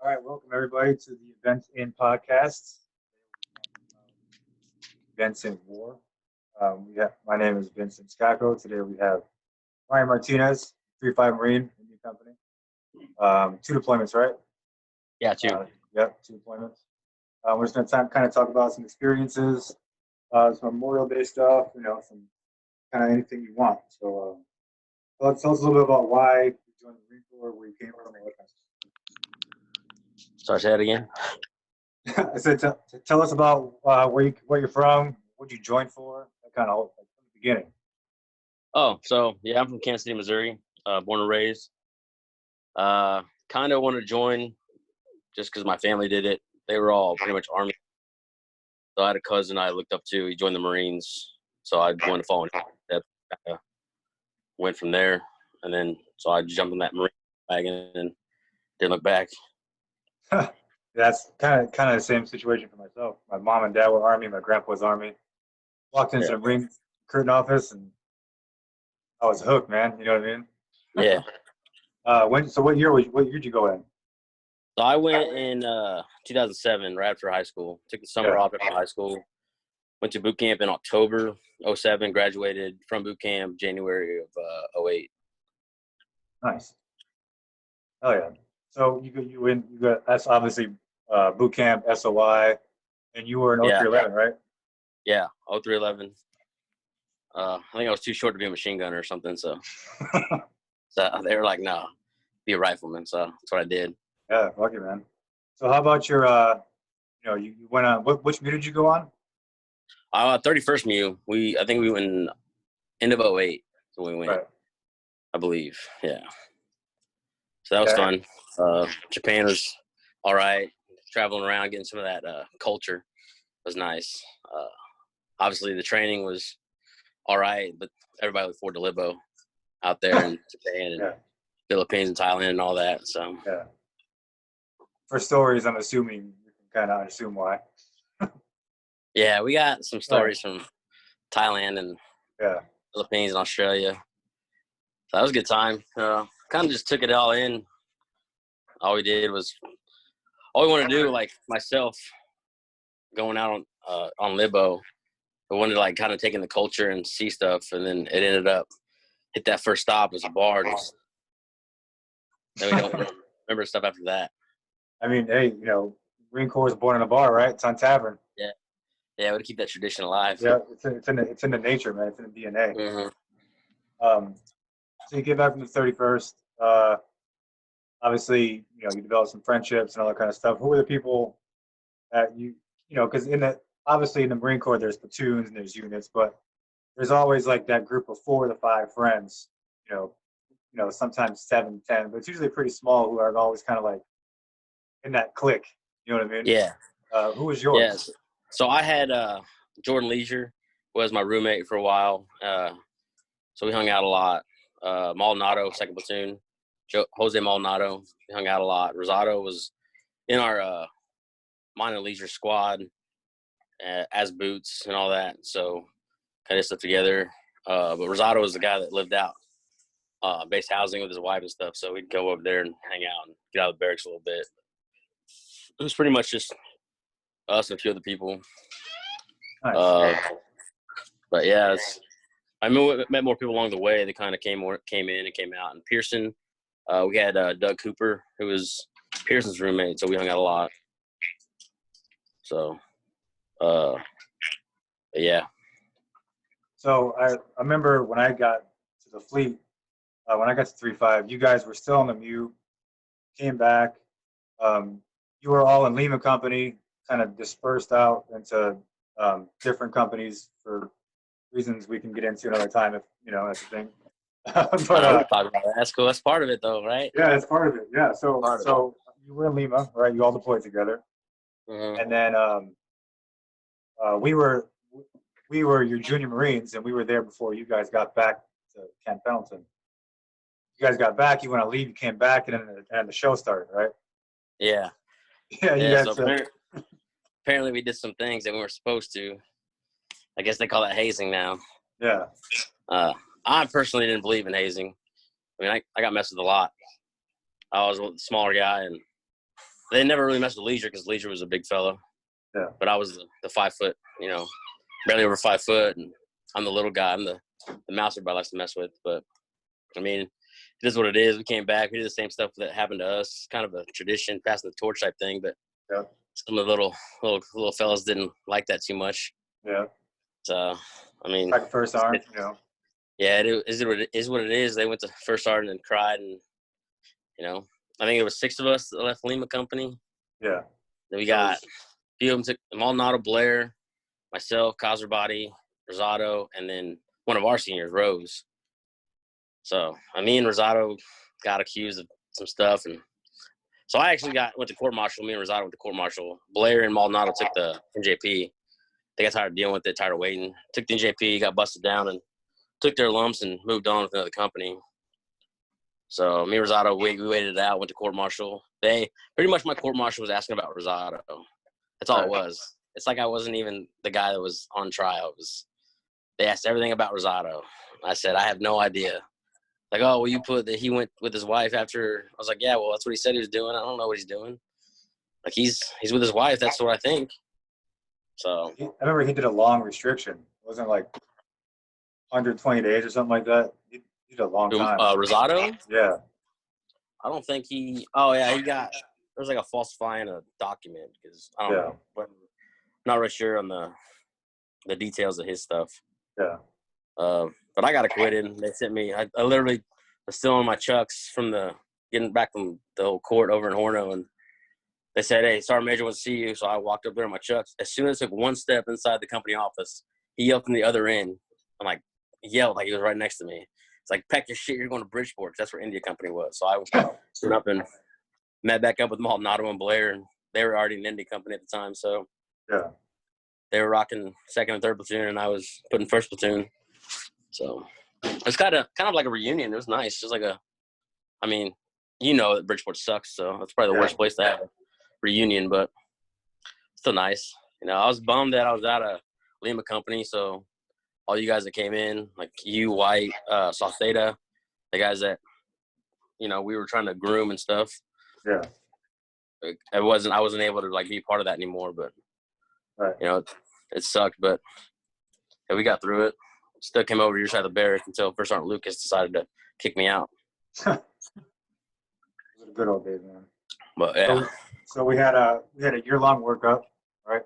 All right, welcome everybody to the Events In podcast. Events in War. My name is Vincent Scacco. Today we have Ryan Martinez, 3-5 Marine in your company. Two deployments, right? Yeah, two. Yep, two deployments. We're just going to kind of talk about some experiences, some Memorial Day stuff, some kind of anything you want. So tell us a little bit about why you joined the Marine Corps, where you came from, and what kind Sorry, say that again. of stuff. I said, tell us about where you're from, what you joined for, that kind of from the beginning. Oh, so yeah, I'm from Kansas City, Missouri, born and raised. Kind of wanted to join just because my family did it. They were all pretty much Army. So I had a cousin I looked up to. He joined the Marines, so I wanted to follow in his steps. Went from there, and then so I jumped in that Marine wagon and didn't look back. That's kind of the same situation for myself. My mom and dad were Army. My grandpa was Army. Walked into the Marine curtain office, and I was hooked, man. You know what I mean? Yeah. So what year did you go in? So I went in 2007, right after high school. Took the summer off after high school. Went to boot camp in October 07. Graduated from boot camp January of 08. Nice. Oh yeah. So you got that's obviously boot camp SOI, and you were in 0311, right? Yeah, 0311. I think I was too short to be a machine gunner or something. So they were like, "No, be a rifleman." So that's what I did. Yeah, lucky man. So how about your you went on which meet did you go on? 31st MEU. I think we went end of 08. So we went, right. I believe. Yeah. So that was fun. Japan was all right. Traveling around, getting some of that culture was nice. Obviously, the training was all right, but everybody looked forward to Libo out there in Japan and Philippines and Thailand and all that. So for stories, I'm assuming you can kind of assume why. Yeah, we got some stories from Thailand and Philippines and Australia. So that was a good time. Kind of just took it all in. All we wanted to do, like myself, going out on Libo, I wanted to like kind of take in the culture and see stuff, and then it ended up hit that first stop as a bar. Then we don't remember stuff after that. I mean, hey, Marine Corps was born in a bar, right? It's on Tavern. Yeah, we keep that tradition alive. Yeah, it's in the nature, man. It's in the DNA. Mm-hmm. So you get back from the 31st. Obviously, you develop some friendships and all that kind of stuff. Who were the people that because obviously in the Marine Corps there's platoons and there's units, but there's always like that group of 4 to 5 friends. Sometimes 7, 10, but it's usually pretty small who are always kind of like in that clique. You know what I mean? Yeah. Who was yours? Yes. So I had Jordan Leisure was my roommate for a while. So we hung out a lot. Maldonado, second platoon. Jose Maldonado, we hung out a lot. Rosado was in our mine and leisure squad as boots and all that. So kind of stuff together. But Rosado was the guy that lived out base housing with his wife and stuff. So we'd go over there and hang out and get out of the barracks a little bit. It was pretty much just us and a few other people. Nice. But yeah, I met more people along the way. They kind of came in and came out. And Pearson, we had Doug Cooper, who was Pearson's roommate, so we hung out a lot. So, yeah. So I remember when I got to the fleet, when I got to 3-5, you guys were still on the MEU, came back. You were all in Lima Company, kind of dispersed out into different companies for reasons we can get into another time if that's a thing. But we'll talk about that. That's cool. That's part of it, though, right? Yeah, that's part of it. Yeah. So you were in Lima, right? You all deployed together, and then we were your junior Marines, and we were there before you guys got back to Camp Pendleton. You guys got back. You went on leave. You came back, and then the show started, right? Yeah. Yeah. So apparently we did some things that we weren't supposed to. I guess they call that hazing now. Yeah. I personally didn't believe in hazing. I mean, I got messed with a lot. I was a smaller guy, and they never really messed with Leisure because Leisure was a big fella. Yeah. But I was the 5 foot, barely over 5 foot, and I'm the little guy. I'm the mouse everybody likes to mess with. But I mean, it is what it is. We came back. We did the same stuff that happened to us. Kind of a tradition, passing the torch type thing. But some of the little fellas didn't like that too much. Yeah. So I mean, like first arm, Yeah, it is what it is. They went to first sergeant and cried, and I think it was 6 of us that left Lima Company. Yeah. Then we got a few of them took Maldonado, Blair, myself, Kaiserbody, Rosado, and then one of our seniors, Rose. So me and Rosado got accused of some stuff, and so I actually went to court martial. Me and Rosado went to court martial. Blair and Maldonado took the NJP. They got tired of dealing with it, tired of waiting. Took the NJP, got busted down, and took their lumps and moved on with another company. So me and Rosado, we waited it out, went to court martial. They pretty much my court martial was asking about Rosado. That's all it was. It's like I wasn't even the guy that was on trial. They asked everything about Rosado. I said, I have no idea. Like, oh, well, you put that he went with his wife after. I was like, yeah, well, that's what he said he was doing. I don't know what he's doing. Like he's with his wife. That's what I think. So I remember he did a long restriction. It wasn't like 120 days or something like that. He did a long time. Rosado? Yeah. I don't think he. Oh yeah, he got. There was like a falsifying a document because I don't know. But I'm not really sure on the details of his stuff. Yeah. But I got acquitted. They sent me. I literally was still in my chucks from getting back from the whole court over in Horno, and they said, "Hey, Sergeant Major wants to see you." So I walked up there in my chucks. As soon as I took one step inside the company office, he yelled from the other end. I'm like, he yelled like he was right next to me. It's like, pack your shit, you're going to Bridgeport, because that's where India Company was. So I went up and met back up with Maldonado and Blair, and they were already in India Company at the time. So they were rocking 2nd and 3rd platoon, and I was putting 1st platoon. So it's kind of like a reunion. It was nice. Just like that Bridgeport sucks, so that's probably the worst place to have a reunion, but still nice. I was bummed that I was out of Lima Company, so all you guys that came in, like you, White, Sauceda, the guys that, we were trying to groom and stuff. Yeah. I wasn't able to be part of that anymore, but it sucked, but we got through it. Still came over to your side of the barrack until First Sergeant Lucas decided to kick me out. Those are the good old days, man. But yeah. So we had a year-long workup, right?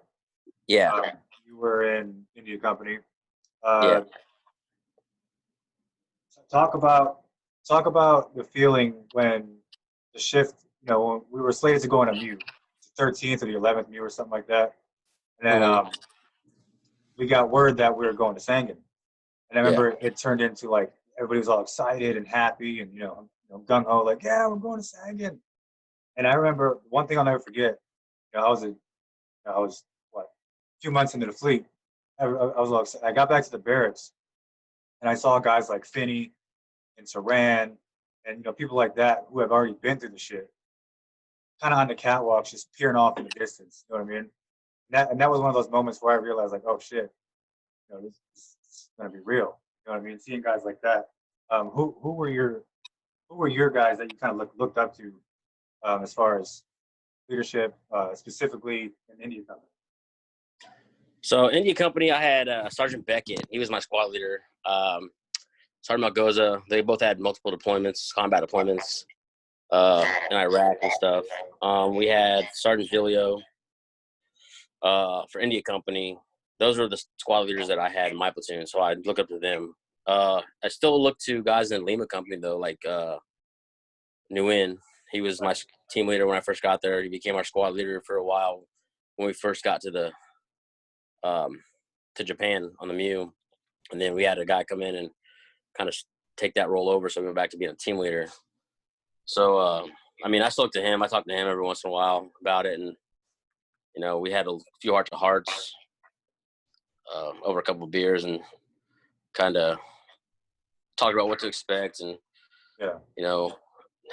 Yeah. You were in India Company. Yeah. Talk about the feeling when the shift, when we were slated to go on a MEU, the 13th or the 11th MEU or something like that. And then we got word that we were going to Sangin. And I remember it turned into everybody was all excited and happy and, gung-ho, like, yeah, we're going to Sangin. And I remember one thing I'll never forget, I was a few months into the fleet. I was all excited. I got back to the barracks and I saw guys like Finney and Saran and, people like that who have already been through the shit, kind of on the catwalks, just peering off in the distance. You know what I mean? And that was one of those moments where I realized, like, oh shit, this is gonna be real. You know what I mean? Seeing guys like that. Who were your guys that you kind of looked up to as far as leadership, specifically in India Company? So India Company, I had Sergeant Beckett. He was my squad leader. Sergeant Malgoza. They both had multiple deployments, combat deployments in Iraq and stuff. We had Sergeant Gilio for India Company. Those were the squad leaders that I had in my platoon, so I look up to them. I still look to guys in Lima Company, though, like Nguyen. He was my team leader when I first got there. He became our squad leader for a while when we first got to Japan on the MEU. And then we had a guy come in and kind of take that role over, so we went back to being a team leader. So, I still look to him. I talk to him every once in a while about it. And, we had a few heart-to-hearts over a couple of beers and kind of talked about what to expect and,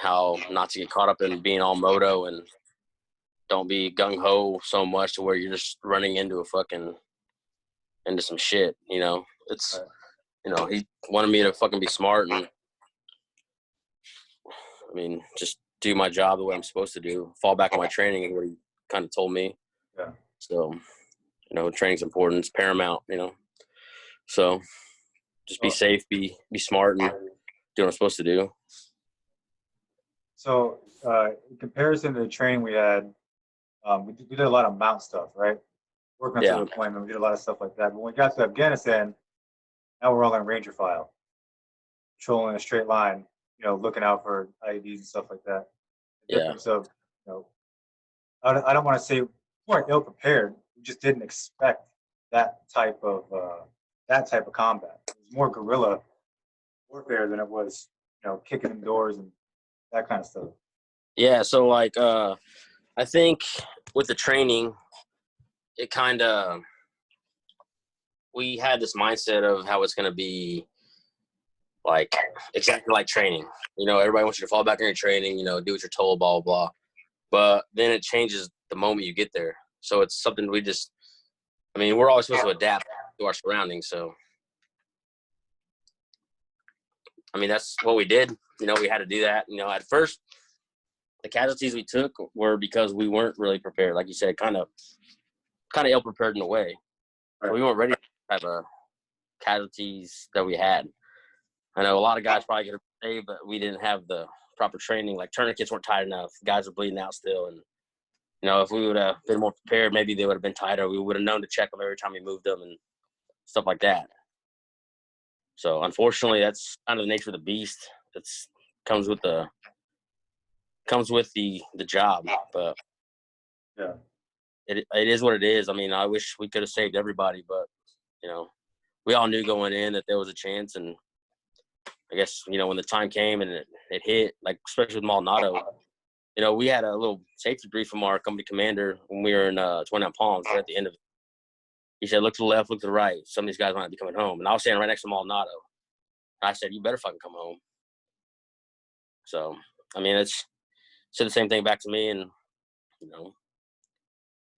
how not to get caught up in being all moto and don't be gung-ho so much to where you're just running into some shit, It's, he wanted me to fucking be smart and, just do my job the way I'm supposed to do, fall back on my training and what he kind of told me. Yeah. So, training's important. It's paramount, So just be safe, be smart, and do what I'm supposed to do. So in comparison to the training we had, we did a lot of mount stuff, right? Working Yeah. to the deployment, we did a lot of stuff like that. But when we got to Afghanistan, now we're all in Ranger file, patrolling a straight line, looking out for IEDs and stuff like that. The Yeah. difference of, I don't want to say we weren't ill prepared. We just didn't expect that type of combat. It was more guerrilla warfare than it was, kicking in doors and that kind of stuff. Yeah. So like, I think with the training, it kind of, we had this mindset of how it's going to be like exactly like training. Everybody wants you to fall back on your training, do what you're told, blah, blah, blah. But then it changes the moment you get there. So it's something we're always supposed to adapt to our surroundings. So, that's what we did. We had to do that. At first, the casualties we took were because we weren't really prepared. Like you said, kind of ill prepared in a way. So we weren't ready for the type of casualties that we had. I know a lot of guys probably get saved, but we didn't have the proper training. Like tourniquets weren't tight enough. Guys were bleeding out still. And, if we would have been more prepared, maybe they would have been tighter. We would have known to check them every time we moved them and stuff like that. So unfortunately, that's kind of the nature of the beast. It's comes with the job, but yeah, it is what it is. I wish we could have saved everybody, but we all knew going in that there was a chance, and I guess when the time came and it hit, like especially with Maldonado, we had a little safety brief from our company commander when we were in 29 Palms right at the end of it. He said, "Look to the left, look to the right. Some of these guys might be coming home." And I was standing right next to Maldonado. I said, "You better fucking come home." So, it's said the same thing back to me, and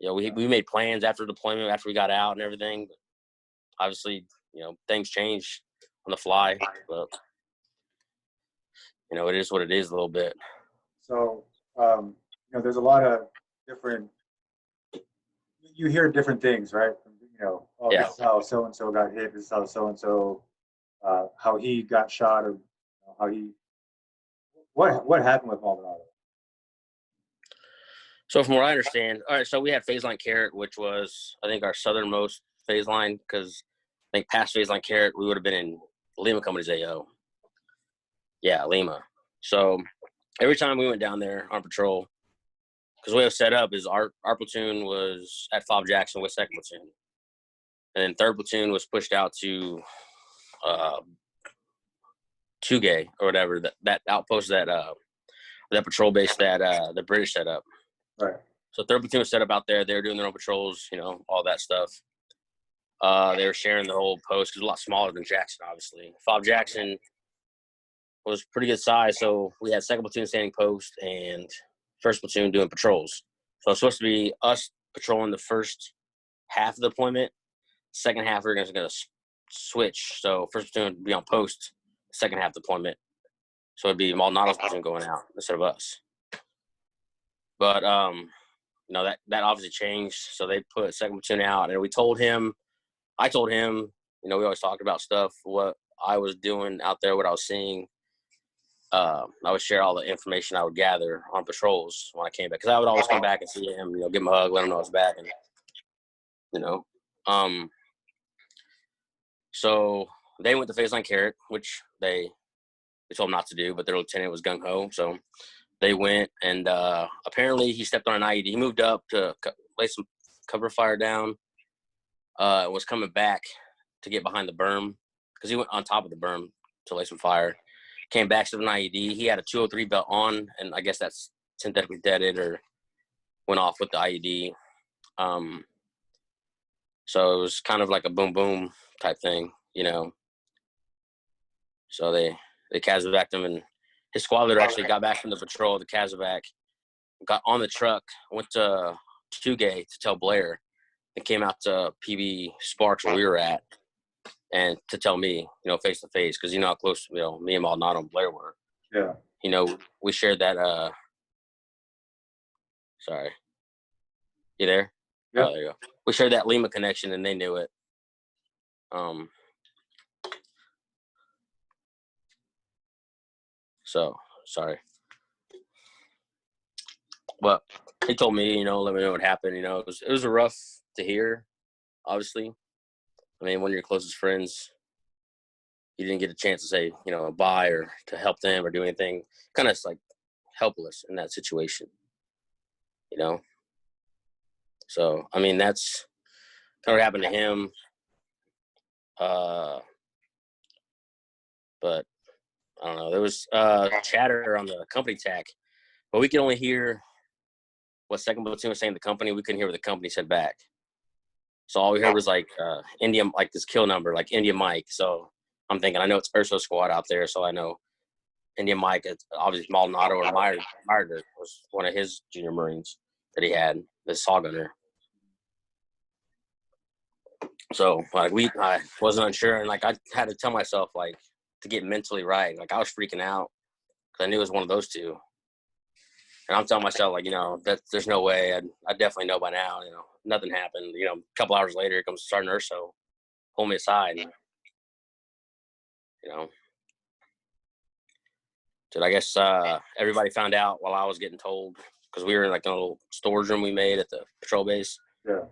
we made plans after deployment, after we got out and everything. But obviously, things change on the fly, but it is what it is a little bit. So, there's a lot of different. You hear different things, right? Yeah. This is how so and so got hit. This is how so and so, how he got shot, or how he. What happened with Maldonado? So from what I understand, all right, so we had phase line Carrot, which was, I think, our southernmost phase line, because I think past phase line Carrot, we would have been in Lima Company's AO. Yeah, Lima. So every time we went down there on patrol, because the way it was set up is our platoon was at Fob Jackson with 2nd Platoon. And then 3rd Platoon was pushed out to Tugay or whatever, that outpost, that patrol base that the British set up. Right. So 3rd Platoon was set up out there. They were doing their own patrols, all that stuff. They were sharing the whole post because it was a lot smaller than Jackson, obviously. Fob Jackson was pretty good size, so we had 2nd Platoon standing post and 1st Platoon doing patrols. So it's supposed to be us patrolling the first half of the deployment. Second half, we're going to switch. So 1st Platoon would be on post, second half deployment. So it'd be Maldonado's platoon going out instead of us. But, that obviously changed. So they put 2nd Platoon out. And I told him, we always talked about stuff, what I was doing out there, what I was seeing. I would share all the information I would gather on patrols when I came back. Because I would always come back and see him, give him a hug, let him know I was back. And, so they went to phase line Carrot, which they told him not to do, but their lieutenant was gung-ho. So they went, and apparently he stepped on an IED. He moved up to lay some cover fire down, was coming back to get behind the berm, because he went on top of the berm to lay some fire. Came back to an IED. He had a 203 belt on, and I guess that's synthetically deaded or went off with the IED. So it was kind of like a boom boom type thing, So they casevaced him, and his squad leader actually got back from the patrol, the casevac, got on the truck, went to Tugay to tell Blair, and came out to PB Sparks where we were at, and to tell me, face to face, because how close, me and Maldonado and Blair were. Yeah. We shared that Sorry. You there? Yep. Oh, there you go. We shared that Lima connection, and they knew it. So sorry. But he told me, let me know what happened. It was rough to hear, obviously. I mean, one of your closest friends, you didn't get a chance to say, bye or to help them or do anything. Kind of like helpless in that situation, So, I mean, that's kind of what happened to him. But I don't know. There was chatter on the company tack, but we could only hear what second platoon was saying to the company. We couldn't hear what the company said back. So all we heard was like India, like this kill number, like India Mike. So I'm thinking, I know it's Urso squad out there, so I know India Mike. It's obviously Maldonado or Meyer was one of his junior Marines that he had, the saw gunner. So like I wasn't unsure, and like I had to tell myself like to get mentally right. Like I was freaking out because I knew it was one of those two. And I'm telling myself, like, that there's no way. I definitely know by now, nothing happened. A couple hours later, here comes Sergeant Urso, pull me aside. Dude, I guess everybody found out while I was getting told because we were in like a little storage room we made at the patrol base. Yeah.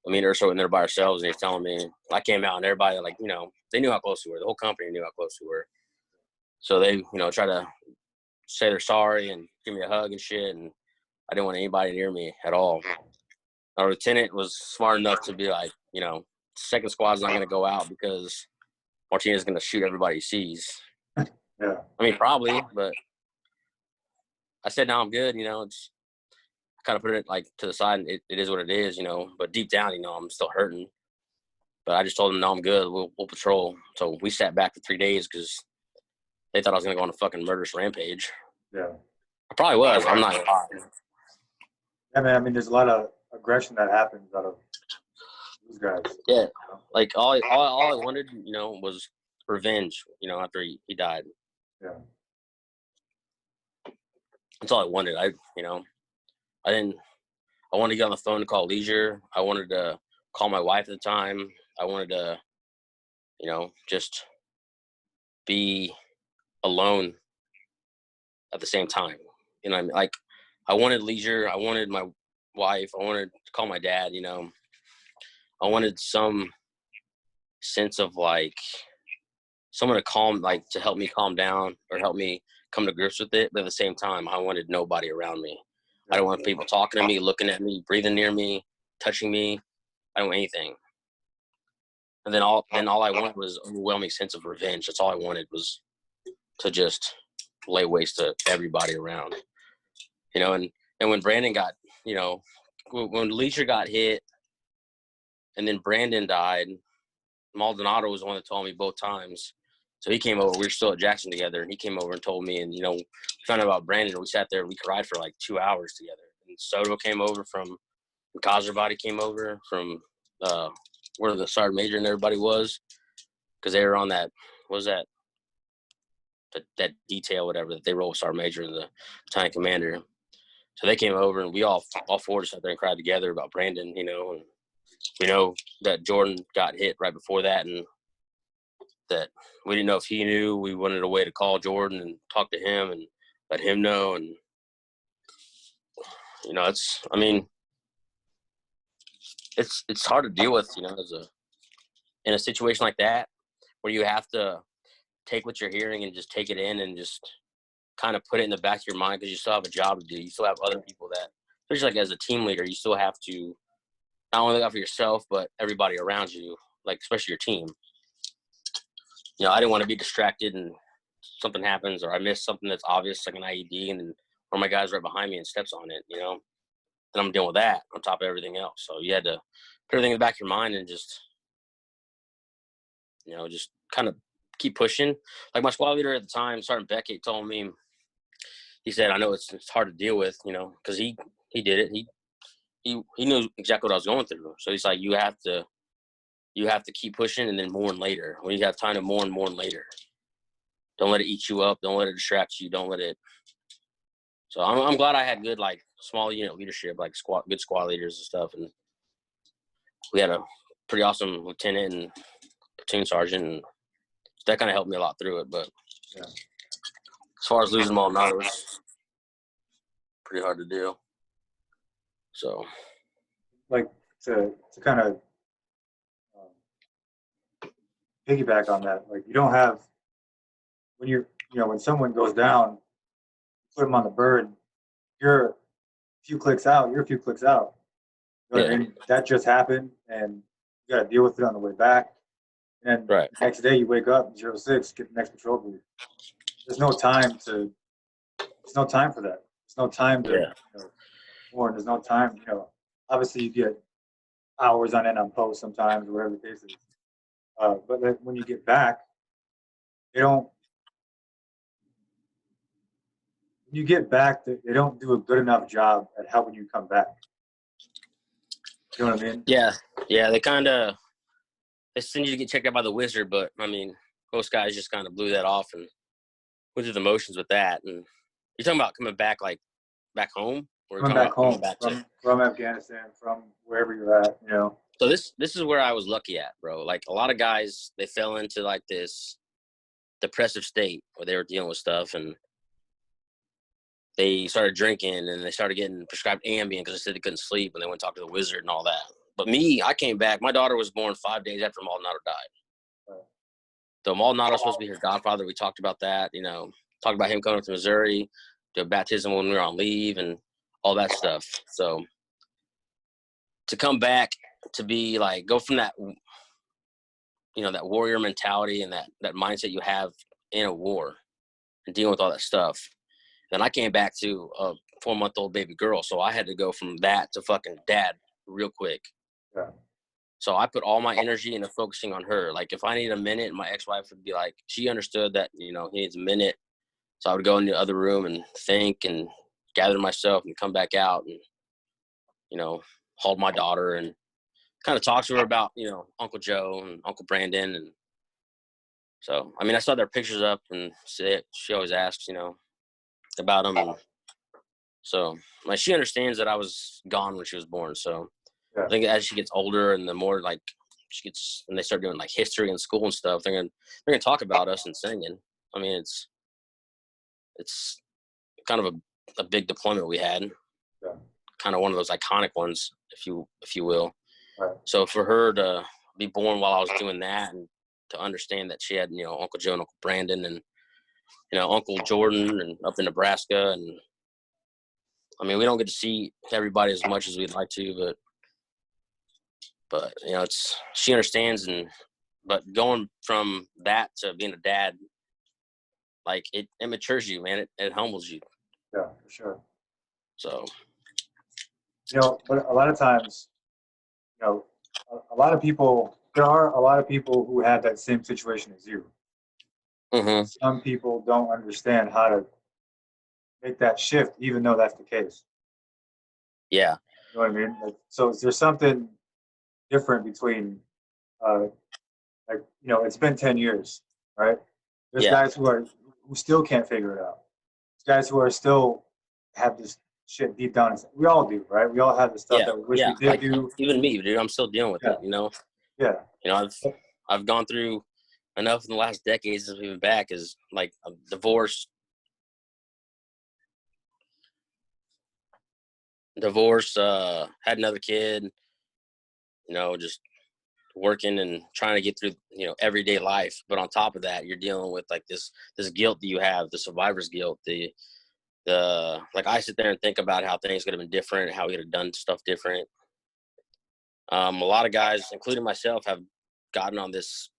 Me and Urso were in there by ourselves, and he's telling me, I came out, and everybody, like, they knew how close we were. The whole company knew how close we were. So they, try to say they're sorry and give me a hug and shit, and I didn't want anybody near me at all. Our lieutenant was smart enough to be like, second squad's not going to go out because Martinez is going to shoot everybody he sees. Yeah. I mean, probably, but I said, no, I'm good. It's kind of put it like to the side. And it is what it is, but deep down, I'm still hurting. But I just told him, no, I'm good. We'll patrol. So we sat back for 3 days because they thought I was going to go on a fucking murderous rampage. Yeah. I probably was. I'm not going to lie. Yeah, man. I mean, there's a lot of aggression that happens out of these guys. Yeah. Like all I wanted, was revenge, after he died. Yeah. That's all I wanted. I wanted to get on the phone to call Leisure. I wanted to call my wife at the time. I wanted to, just be alone at the same time. I mean? Like I wanted Leisure. I wanted my wife. I wanted to call my dad, I wanted some sense of like someone to help me calm down or help me come to grips with it. But at the same time, I wanted nobody around me. I don't want people talking to me, looking at me, breathing near me, touching me. I don't want anything. And then all I wanted was overwhelming sense of revenge. That's all I wanted was to just lay waste to everybody around. And when Brandon got, when Leisure got hit and then Brandon died, Maldonado was the one that told me both times. So he came over. We were still at Jackson together, and he came over and told me. And we found out about Brandon. We sat there. We cried for like 2 hours together. And Soto came over from Kazarbody came over from where the sergeant major and everybody was, because they were on that. What was that? That detail, whatever that they rolled with sergeant major and the battalion commander. So they came over, and we all four just sat there and cried together about Brandon. And we know that Jordan got hit right before that, and that we didn't know if he knew. We wanted a way to call Jordan and talk to him and let him know. And it's hard to deal with, in a situation like that where you have to take what you're hearing and just take it in and just kind of put it in the back of your mind because you still have a job to do. You still have other people that, especially like as a team leader, you still have to not only look out for yourself, but everybody around you, like especially your team. I didn't want to be distracted and something happens or I miss something that's obvious, like an IED, and then one of my guys right behind me and steps on it, and I'm dealing with that on top of everything else. So you had to put everything in the back of your mind and just, just kind of keep pushing. Like my squad leader at the time, Sergeant Beckett, told me, he said, I know it's hard to deal with, because he did it. He knew exactly what I was going through. So he's like, you have to keep pushing and then mourn later. When you have time to mourn later. Don't let it eat you up. Don't let it distract you. Don't let it. So I'm glad I had good, like, small unit leadership, like good squad leaders and stuff. And we had a pretty awesome lieutenant and platoon sergeant, and that kind of helped me a lot through it. But as far as losing them all night, it was pretty hard to do. So, like to kind of piggyback on that, like you don't have when someone goes down, put them on the bird, you're a few clicks out. You're a few clicks out. You know what I mean? That just happened, and you got to deal with it on the way back. And the next day you wake up 06, get the next patrol group. There's no time for that. There's no time to warn. There's no time. Obviously you get hours on end on post sometimes, or whatever the case is. But then when you get back, they don't. When you get back, they don't do a good enough job at helping you come back. You know what I mean? Yeah. They send you to get checked out by the wizard, but I mean, most guys just kind of blew that off and went through the motions with that. And you're talking about coming back, like back home, or coming back home from Afghanistan, from wherever you're at, So this is where I was lucky at, bro. Like a lot of guys, they fell into like this depressive state where they were dealing with stuff, and they started drinking, and they started getting prescribed Ambien because they said they couldn't sleep, and they went to talk to the wizard and all that. But me, I came back. My daughter was born 5 days after Maldonado died. Right. So Maldonado was supposed to be her godfather. We talked about that, talked about him coming to Missouri, do a baptism when we were on leave and all that stuff. So to come back, to be like, go from that, that warrior mentality and that mindset you have in a war and dealing with all that stuff. Then I came back to a 4-month-old baby girl. So I had to go from that to fucking dad real quick. Yeah. So I put all my energy into focusing on her. Like if I need a minute, my ex-wife would be like, she understood that, he needs a minute. So I would go in the other room and think and gather myself and come back out and, hold my daughter and kind of talk to her about, Uncle Joe and Uncle Brandon. And so, I mean, I saw their pictures up, and she always asks, about them. And so, like, she understands that I was gone when she was born. So I think as she gets older and the more like when they start doing like history in school and stuff, they're gonna talk about us and singing. I mean, it's kind of a big deployment we had, kind of one of those iconic ones, if you will. Right. So for her to be born while I was doing that, and to understand that she had, Uncle Joe and Uncle Brandon and, Uncle Jordan and up in Nebraska. And I mean, we don't get to see everybody as much as we'd like to, but she understands. But going from that to being a dad, like it matures you, man. It humbles you. Yeah, for sure. So, but a lot of times, there are a lot of people who have that same situation as you. mm-hmm. Some people don't understand how to make that shift, even though that's the case. Yeah. You know what I mean? Like, so is there something different between, it's been 10 years, right? There's guys who still can't figure it out. There's guys who are still have this shit deep down inside. We all do, right? We all have the stuff that we wish we did do. Even me, dude, I'm still dealing with it, Yeah. I've gone through enough in the last decade since we've been back, is like a divorce, had another kid, just working and trying to get through, everyday life. But on top of that, you're dealing with like this guilt that you have, the survivor's guilt, the like I sit there and think about how things could have been different, how we could have done stuff different. A lot of guys, including myself, have gotten on this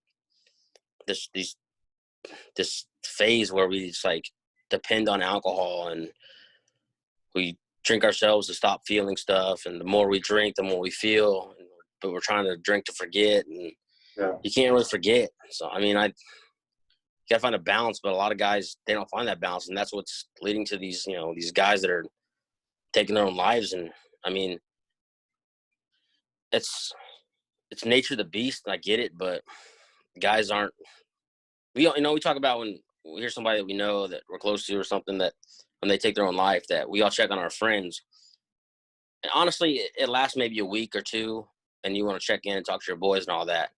phase where we just like depend on alcohol, and we drink ourselves to stop feeling stuff. And the more we drink, the more we feel. But we're trying to drink to forget, and you can't really forget. So I mean, you gotta find a balance. But a lot of guys, they don't find that balance, and that's what's leading to these these guys that are taking their own lives. And I mean, it's nature of the beast, and I get it, but guys aren't. We talk about when we hear somebody that we know that we're close to or something, that when they take their own life, that we all check on our friends. And honestly, it lasts maybe a week or two, and you want to check in and talk to your boys and all that.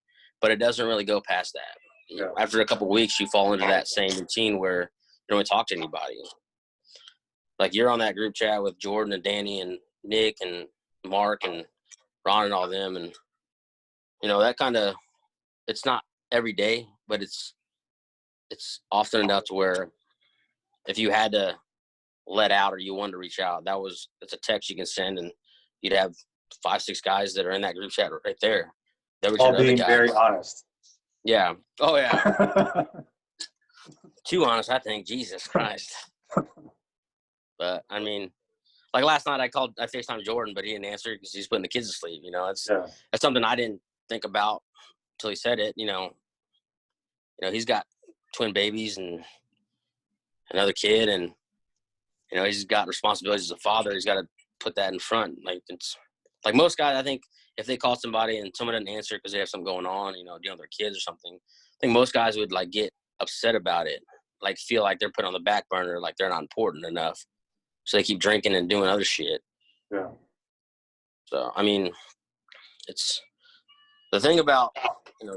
But it doesn't really go past that. Yeah. After a couple of weeks, you fall into that same routine where you don't really talk to anybody. Like you're on that group chat with Jordan and Danny and Nick and Mark and Ron and all them, and that kind of, it's not every day, but it's often enough to where if you had to let out or you wanted to reach out, it's a text you can send, and you'd have 5-6 guys that are in that group chat right there. That was All your other being guy. very honest. Yeah. Oh yeah. Too honest, I think. Jesus Christ. But I mean, like last night, I FaceTimed Jordan, but he didn't answer because he's putting the kids to sleep. That's something I didn't think about until he said it. He's got twin babies and another kid, and he's got responsibilities as a father. He's got to put that in front. Like it's like most guys, I think if they call somebody and someone doesn't answer because they have something going on, dealing with their kids or something, I think most guys would like get upset about it, like feel like they're put on the back burner, like they're not important enough. So they keep drinking and doing other shit. Yeah. So, I mean, it's the thing about,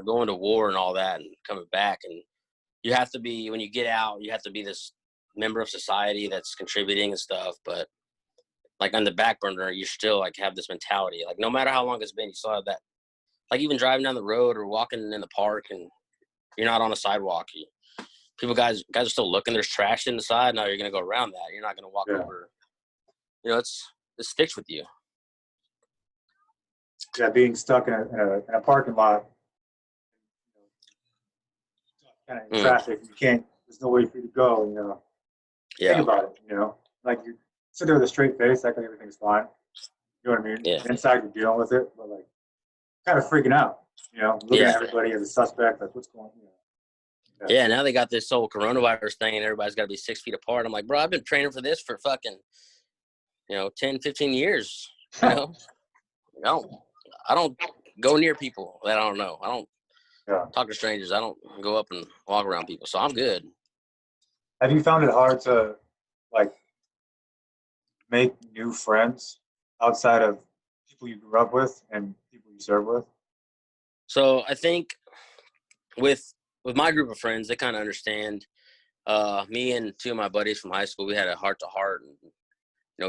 going to war and all that and coming back. And you have to be, when you get out, you have to be this member of society that's contributing and stuff. But like on the back burner, you still like have this mentality. Like no matter how long it's been, you still have that. Like even driving down the road or walking in the park and you're not on a sidewalk. Guys are still looking. There's trash in the side. Now you're going to go around that. You're not going to walk over. It sticks with you. Yeah, being stuck in a parking lot, kind of in traffic, there's no way for you to go, Yeah. Think about it, like you sit there with a straight face, like everything's fine. You know what I mean? Yeah. Inside you're dealing with it, but like kind of freaking out, looking at everybody as a suspect, like what's going on, Yeah, now they got this whole coronavirus thing and everybody's got to be 6 feet apart. I'm like, bro, I've been training for this for fucking, 10, 15 years, I don't go near people that I don't know. I don't talk to strangers. I don't go up and walk around people. So I'm good. Have you found it hard to like make new friends outside of people you grew up with and people you serve with? So I think with my group of friends, they kind of understand. Me and two of my buddies from high school, we had a heart-to-heart. And,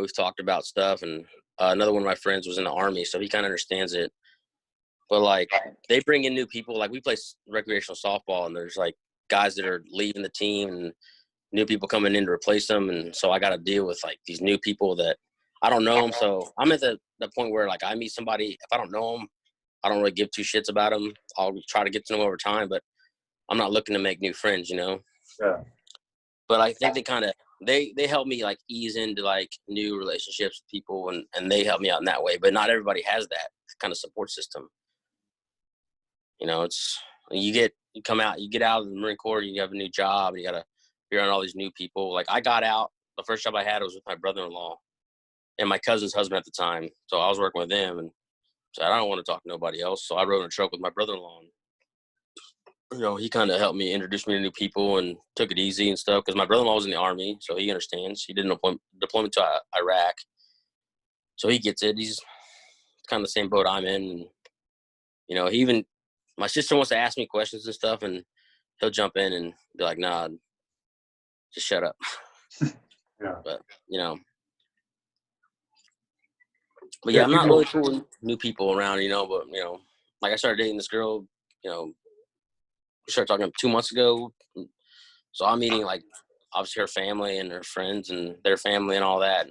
we've talked about stuff. And another one of my friends was in the Army, so he kind of understands it. But, like, they bring in new people. Like, we play recreational softball, and there's, like, guys that are leaving the team and new people coming in to replace them. And so I got to deal with, like, these new people that I don't know them. So I'm at the point where, like, I meet somebody. If I don't know them, I don't really give two shits about them. I'll try to get to know them over time, but I'm not looking to make new friends, Yeah. But I think they help me like ease into like new relationships with people and they help me out in that way. But not everybody has that kind of support system. It's you come out, you get out of the Marine Corps, you have a new job, and you gotta be around all these new people. Like I got out, the first job I had was with my brother-in-law and my cousin's husband at the time. So I was working with them and so I don't want to talk to nobody else. So I rode in a truck with my brother-in-law. He kind of helped me introduce me to new people and took it easy and stuff because my brother-in-law was in the Army, so he understands. He did an deployment to Iraq, so he gets it. He's kind of the same boat I'm in. And, my sister wants to ask me questions and stuff, and he'll jump in and be like, nah, just shut up. Yeah. But I'm not really cool with new people around, but, like I started dating this girl, we started talking 2 months ago. So I'm meeting like obviously her family and her friends and their family and all that.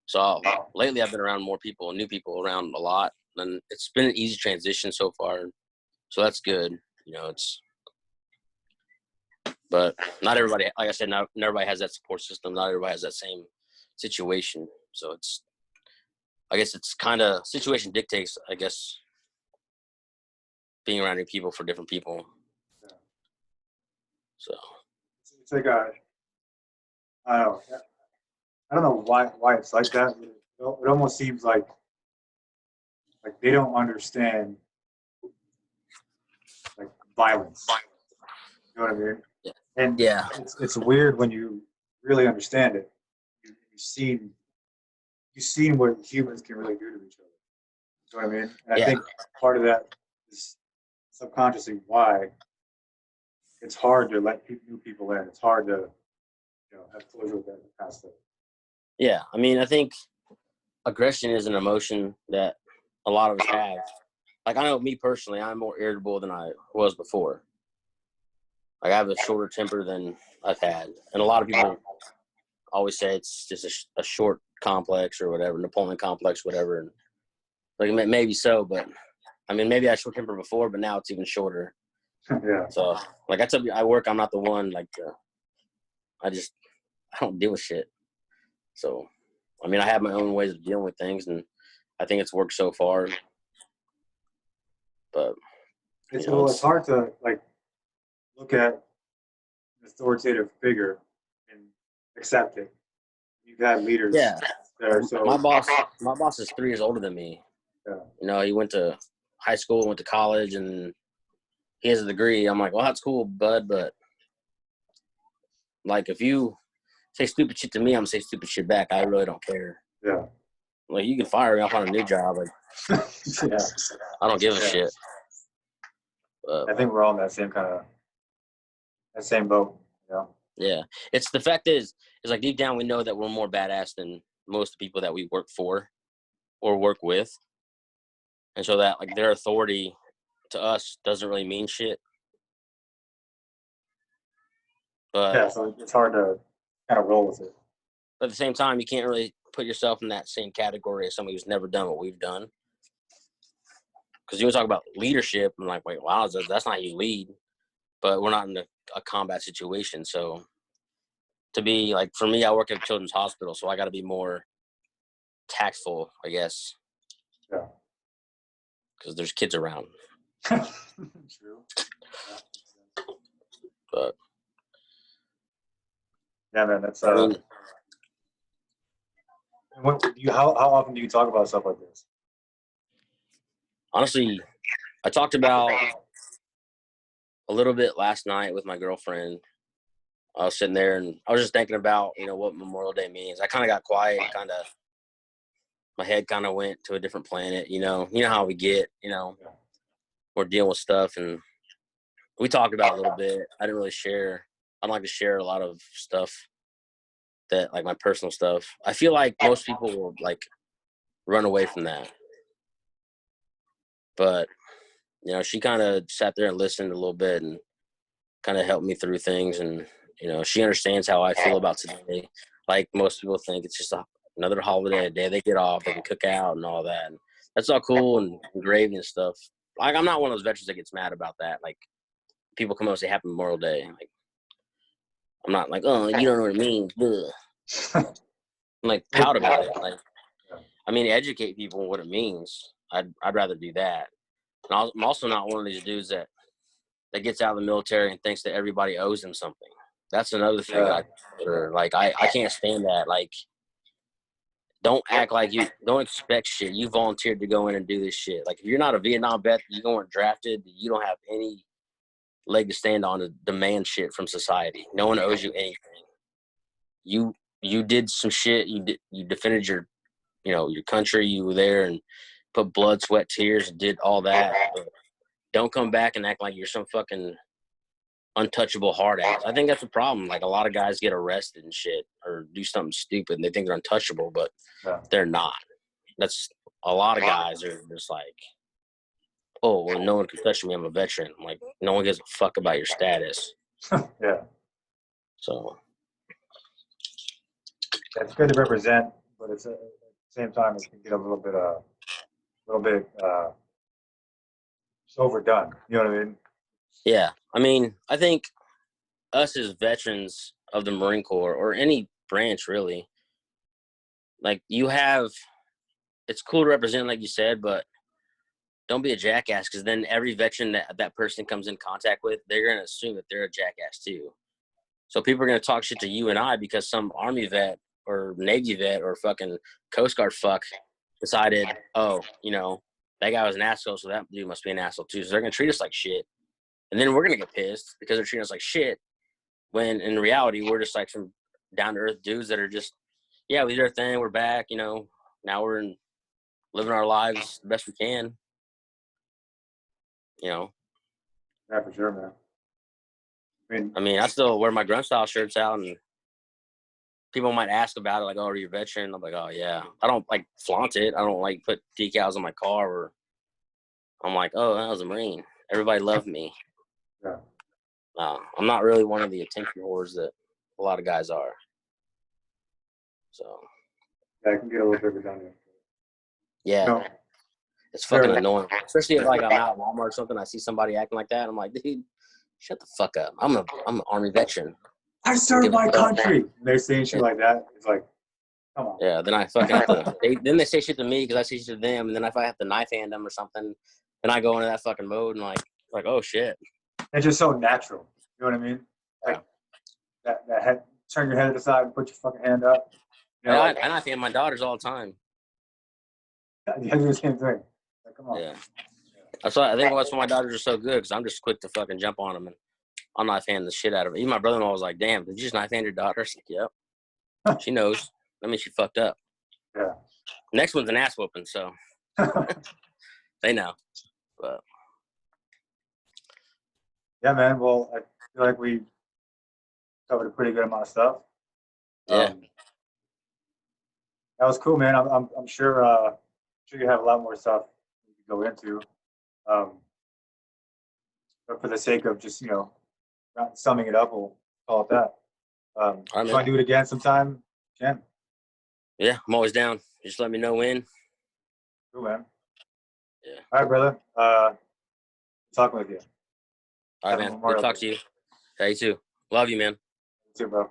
So lately I've been around more people, new people around a lot, and it's been an easy transition so far. So that's good. But not everybody, like I said, not everybody has that support system. Not everybody has that same situation. So I guess it's kind of situation dictates, I guess, being around new people for different people. Yeah. So it's like I don't know why it's like that. It almost seems like they don't understand like violence. You know what I mean? Yeah. And yeah, it's weird when you really understand it. You've you've seen what humans can really do to each other. You know what I mean? And I Yeah. think part of that is subconsciously why it's hard to let new people in. It's hard to, have closure with that kind of stuff. Yeah. I mean, I think aggression is an emotion that a lot of us have. Like, I know me personally, I'm more irritable than I was before. Like, I have a shorter temper than I've had. And a lot of people always say it's just a short complex or whatever, Napoleon complex, whatever. And like, maybe so, but I mean, maybe I had short temper before, but now it's even shorter. Yeah. So, like I tell you, I work, I'm not the one, like, I don't deal with shit. So, I mean, I have my own ways of dealing with things, and I think it's worked so far. But It's hard to like look at an authoritative figure and accept it. You've had leaders yeah, that are so. my boss is 3 years older than me. Yeah. He went to high school, went to college, and he has a degree. I'm like, well, that's cool, bud, but like, if you say stupid shit to me, I'm gonna say stupid shit back. I really don't care. Yeah. Like, you can fire me, I'll find a new job. Like, Yeah. I don't give a shit. I think we're all in that same boat. Yeah. It's the fact is like, deep down we know that we're more badass than most people that we work for or work with. And so that, like, their authority to us doesn't really mean shit. But Yeah, so it's hard to kind of roll with it. at the same time, you can't really put yourself in that same category as somebody who's never done what we've done. Because you talk about leadership, I'm like, wait, wow, that's not how you lead. But we're not in a combat situation. So to be like, for me, I work at a children's hospital, so I got to be more tactful, I guess. Yeah. Because there's kids around. True. But yeah, man, that's I mean, how often do you talk about stuff like this? honestly, I talked about a little bit last night with my girlfriend. I was sitting there and I was just thinking about, what Memorial Day means. I kind of got quiet and my head kind of went to a different planet, you know how we get, we're dealing with stuff, and we talked about it a little bit. I didn't really share. I don't like to share a lot of stuff that, like, my personal stuff. I feel like most people will, like, run away from that. But, she kind of sat there and listened a little bit and kind of helped me through things. And, she understands how I feel about today. Like most people think it's just another holiday, a day they get off, they can cook out and all that. And that's all cool and gravy and stuff. Like, I'm not one of those veterans that gets mad about that. Like, people come out and say Happy Memorial Day. Like, I'm not like, oh, you don't know what it means. I'm like, proud about it. Like, I mean, educate people on what it means. I'd rather do that. And I'm also not one of these dudes that gets out of the military and thinks that everybody owes him something. That's another thing that I can't stand that. Like, don't act like don't expect shit. You volunteered to go in and do this shit. Like, if you're not a Vietnam vet, you weren't drafted, you don't have any leg to stand on to demand shit from society. No one owes you anything. You did some shit. You defended your country. You were there and put blood, sweat, tears, and did all that. But don't come back and act like you're some fucking untouchable hard ass. I think that's a problem. Like, a lot of guys get arrested and shit or do something stupid and they think they're untouchable, but they're not. That's a lot of guys are just like, oh, well, no one can touch me. I'm a veteran. I'm like, no one gives a fuck about your status. Yeah. So it's good to represent, but it's at the same time it can get a little bit just overdone. You know what I mean? yeah, I mean, I think us as veterans of the Marine Corps or any branch really, like, it's cool to represent, like you said, but don't be a jackass, because then every veteran that person comes in contact with, they're going to assume that they're a jackass too. So people are going to talk shit to you and I because some Army vet or Navy vet or fucking Coast Guard fuck decided, oh, that guy was an asshole, so that dude must be an asshole too. So they're going to treat us like shit. And then we're going to get pissed because they're treating us like shit, when in reality, we're just like some down-to-earth dudes that are just, yeah, we did our thing, we're back, now we're living our lives the best we can. You know. Yeah, for sure, man. I mean, I still wear my grunt style shirts out, and people might ask about it, like, "Oh, are you a veteran?" I'm like, "Oh, yeah." I don't like flaunt it. I don't like put decals on my car, or I'm like, "Oh, I was a Marine. Everybody loved me." Yeah. I'm not really one of the attention whores that a lot of guys are. So. Yeah, it can get a little bit redundant. Yeah. No. It's fucking annoying, especially if like I'm out at Walmart or something. I see somebody acting like that. I'm like, dude, shut the fuck up. I'm an Army veteran. I served my country. They're saying shit like that. It's like, come on. Yeah. Then I fucking have to. Then they say shit to me because I say shit to them, and then if I have to knife hand them or something, then I go into that fucking mode and like oh shit. It's just so natural. You know what I mean? Like that head. Turn your head to the side and put your fucking hand up. You know, I knife hand my daughters all the time. You do the same thing. Like, come on. Yeah. That's why I think that's why my daughters are so good, because I'm just quick to fucking jump on them and I'll knife hand the shit out of them. Even my brother-in-law was like, "Damn, did you just knife hand your daughter?" I was like, "Yep." She knows. That means she fucked up. Yeah. Next one's an ass whooping, so they know. But yeah, man. Well, I feel like we covered a pretty good amount of stuff. yeah. That was cool, man. I'm sure you have a lot more stuff you could go into. But for the sake of just, not summing it up, we'll call it that. If you want to do it again sometime, you can. Yeah, I'm always down. Just let me know when. Cool, man. Yeah. All right, brother. Talking with you. All right, man. Good to talk to you. Yeah, you too. Love you, man. You too, bro.